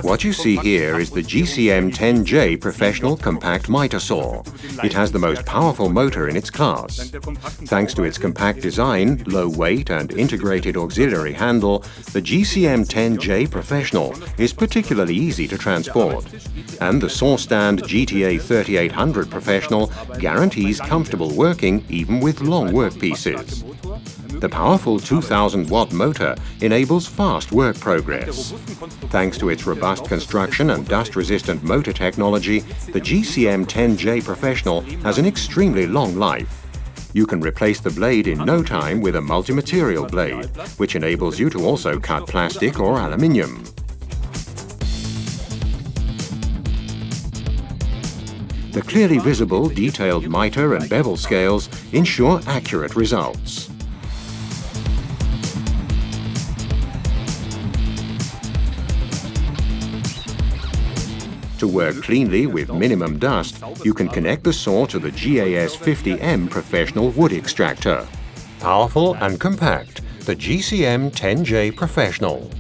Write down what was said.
What you see here is the GCM 10J Professional Compact Mitre saw. It has the most powerful motor in its class. Thanks to its compact design, low weight and integrated auxiliary handle, the GCM 10J Professional is particularly easy to transport. And the saw stand GTA 3800 Professional guarantees comfortable working even with long workpieces. The powerful 2000-watt motor enables fast work progress. Thanks to its robust construction and dust-resistant motor technology, the GCM 10J Professional has an extremely long life. You can replace the blade in no time with a multi-material blade, which enables you to also cut plastic or aluminium. The clearly visible, detailed mitre and bevel scales ensure accurate results. To work cleanly with minimum dust, you can connect the saw to the GAS 50M Professional Wood Extractor. Powerful and compact, the GCM 10J Professional.